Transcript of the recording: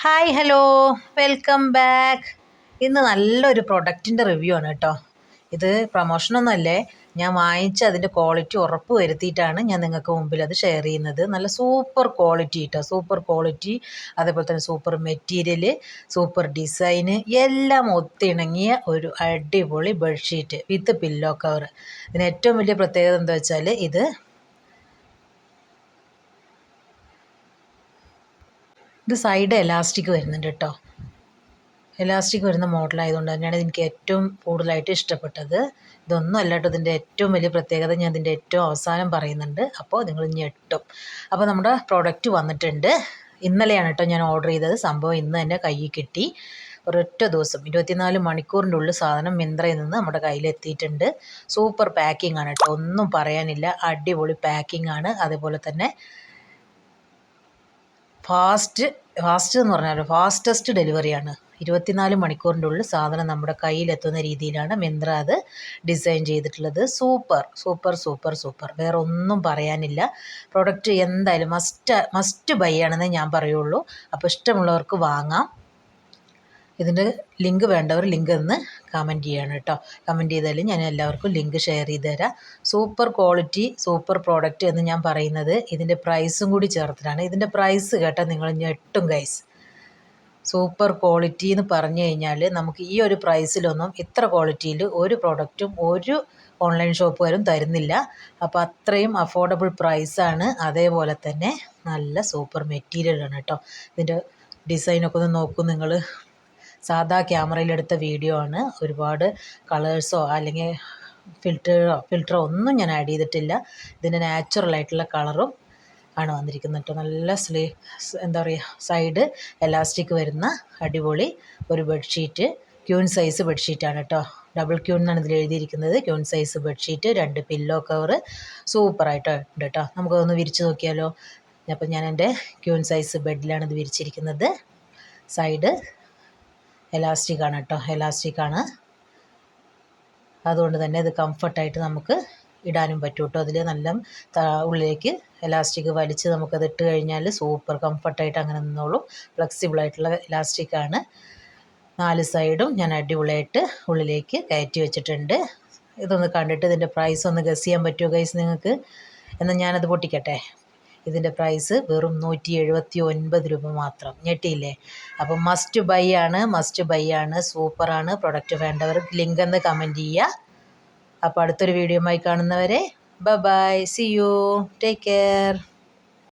Hi hello welcome back. ഇന്ന് നല്ലൊരു പ്രൊഡക്റ്റിൻ്റെ review ആണ് കേട്ടോ. ഇത് പ്രൊമോഷനൊന്നുമല്ലേ, ഞാൻ വാങ്ങിച്ച് അതിൻ്റെ ക്വാളിറ്റി ഉറപ്പ് വരുത്തിയിട്ടാണ് ഞാൻ നിങ്ങൾക്ക് മുമ്പിൽ അത് ഷെയർ ചെയ്യുന്നത്. നല്ല സൂപ്പർ ക്വാളിറ്റി കേട്ടോ, സൂപ്പർ ക്വാളിറ്റി, അതേപോലെ തന്നെ സൂപ്പർ മെറ്റീരിയൽ, സൂപ്പർ ഡിസൈന് എല്ലാം ഒത്തിണങ്ങിയ ഒരു അടിപൊളി ബെഡ്ഷീറ്റ് വിത്ത് പില്ലോ കവർ. ഇതിന് ഏറ്റവും വലിയ പ്രത്യേകത എന്താ വെച്ചാൽ ഇത് സൈഡ് എലാസ്റ്റിക് വരുന്നുണ്ട് കേട്ടോ. എലാസ്റ്റിക് വരുന്ന മോഡലായതുകൊണ്ട് തന്നെയാണ് എനിക്ക് ഏറ്റവും കൂടുതലായിട്ട് ഇഷ്ടപ്പെട്ടത്. ഇതൊന്നും അല്ല കേട്ടോ ഇതിൻ്റെ ഏറ്റവും വലിയ പ്രത്യേകത, ഞാൻ ഇതിൻ്റെ ഏറ്റവും അവസാനം പറയുന്നുണ്ട്, അപ്പോൾ നിങ്ങൾ ഞെട്ടും. അപ്പോൾ നമ്മുടെ പ്രോഡക്റ്റ് വന്നിട്ടുണ്ട്. ഇന്നലെയാണ് കേട്ടോ ഞാൻ ഓർഡർ ചെയ്തത്. സംഭവം ഇന്ന് തന്നെ കയ്യിൽ കിട്ടി. ഒരൊറ്റ ദിവസം 24 മണിക്കൂറിൻ്റെ ഉള്ളിൽ സാധനം മിന്ത്രയിൽ നിന്ന് നമ്മുടെ കയ്യിലെത്തിയിട്ടുണ്ട്. സൂപ്പർ പാക്കിംഗ് ആണ് കേട്ടോ, ഒന്നും പറയാനില്ല. അടിപൊളി പാക്കിംഗ് ആണ്. അതേപോലെ തന്നെ ഫാസ്റ്റ് എന്ന് പറഞ്ഞാൽ ഫാസ്റ്റസ്റ്റ് ഡെലിവറിയാണ്. 24 മണിക്കൂറിൻ്റെ ഉള്ളിൽ സാധനം നമ്മുടെ കയ്യിലെത്തുന്ന രീതിയിലാണ് മിന്ത്ര അത് ഡിസൈൻ ചെയ്തിട്ടുള്ളത്. സൂപ്പർ സൂപ്പർ സൂപ്പർ സൂപ്പർ, വേറെ ഒന്നും പറയാനില്ല. പ്രൊഡക്റ്റ് എന്തായാലും മസ്റ്റ് ബൈ ആണെന്നേ ഞാൻ പറയുള്ളൂ. അപ്പോൾ ഇഷ്ടമുള്ളവർക്ക് വാങ്ങാം. ഇതിൻ്റെ ലിങ്ക് വേണ്ടവർ ലിങ്ക് ഒന്ന് കമൻറ്റ് ചെയ്യണം കേട്ടോ. കമൻറ്റ് ചെയ്താൽ ഞാൻ എല്ലാവർക്കും ലിങ്ക് ഷെയർ ചെയ്ത് തരാം. സൂപ്പർ ക്വാളിറ്റി സൂപ്പർ പ്രോഡക്റ്റ് എന്ന് ഞാൻ പറയുന്നത് ഇതിൻ്റെ പ്രൈസും കൂടി ചേർത്തിട്ടാണ്. ഇതിൻ്റെ പ്രൈസ് കേട്ടാൽ നിങ്ങൾ ഞെട്ടും ഗൈസ്. സൂപ്പർ ക്വാളിറ്റി എന്ന് പറഞ്ഞു കഴിഞ്ഞാൽ നമുക്ക് ഈ ഒരു പ്രൈസിലൊന്നും ഇത്ര ക്വാളിറ്റിയിൽ ഒരു പ്രോഡക്റ്റും ഒരു ഓൺലൈൻ ഷോപ്പുകാരും തരുന്നില്ല. അപ്പോൾ അത്രയും അഫോർഡബിൾ പ്രൈസാണ്. അതേപോലെ തന്നെ നല്ല സൂപ്പർ മെറ്റീരിയലാണ് കേട്ടോ. ഇതിൻ്റെ ഡിസൈനൊക്കെ ഒന്ന് നോക്കൂ നിങ്ങൾ. സാധാ ക്യാമറയിലെടുത്ത വീഡിയോ ആണ്. ഒരുപാട് കളേഴ്സോ അല്ലെങ്കിൽ ഫിൽറ്ററോ ഒന്നും ഞാൻ ആഡ് ചെയ്തിട്ടില്ല. ഇതിൻ്റെ നാച്ചുറലായിട്ടുള്ള കളറും ആണ് വന്നിരിക്കുന്നത് കേട്ടോ. നല്ല എന്താ പറയുക, സൈഡ് എലാസ്റ്റിക് വരുന്ന അടിപൊളി ഒരു ബെഡ്ഷീറ്റ്. ക്യൂൻ സൈസ് ബെഡ്ഷീറ്റാണ് കേട്ടോ. ഡബിൾ ക്യൂൺ എന്നാണ് ഇതിൽ എഴുതിയിരിക്കുന്നത്. Queen size bedsheet, 2 pillow cover സൂപ്പറായിട്ട് ഉണ്ട് കേട്ടോ. നമുക്കതൊന്ന് വിരിച്ച് നോക്കിയാലോ. അപ്പം ഞാൻ എൻ്റെ ക്യൂൻ സൈസ് ബെഡിലാണ് ഇത് വിരിച്ചിരിക്കുന്നത്. സൈഡ് എലാസ്റ്റിക്കാണ് കേട്ടോ, എലാസ്റ്റിക്കാണ്. അതുകൊണ്ട് തന്നെ ഇത് കംഫർട്ടായിട്ട് നമുക്ക് ഇടാനും പറ്റും കേട്ടോ. അതിൽ നല്ല ഉള്ളിലേക്ക് എലാസ്റ്റിക് വലിച്ച് നമുക്കത് ഇട്ട് കഴിഞ്ഞാൽ സൂപ്പർ കംഫർട്ടായിട്ട് അങ്ങനെ നിന്നോളും. ഫ്ലെക്സിബിളായിട്ടുള്ള എലാസ്റ്റിക്കാണ്. 4 സൈഡും ഞാൻ അടിപൊളിയായിട്ട് ഉള്ളിലേക്ക് കയറ്റി വെച്ചിട്ടുണ്ട്. ഇതൊന്ന് കണ്ടിട്ട് ഇതിൻ്റെ പ്രൈസ് ഒന്ന് ഗസ് ചെയ്യാൻ പറ്റുമോ ഗൈസ് നിങ്ങൾക്ക്? എന്നാൽ ഞാനത് പൊട്ടിക്കട്ടെ. ഇതിൻ്റെ പ്രൈസ് വെറും 179 രൂപ മാത്രം. ഞെട്ടിയില്ലേ? അപ്പം മസ്റ്റ് ബൈ ആണ്. സൂപ്പറാണ്. പ്രൊഡക്റ്റ് വേണ്ടവർ ലിങ്ക് എന്ന് കമൻറ്റ് ചെയ്യുക. അപ്പോൾ അടുത്തൊരു വീഡിയോയുമായി കാണുന്നവരെ bye bye, see you, take care.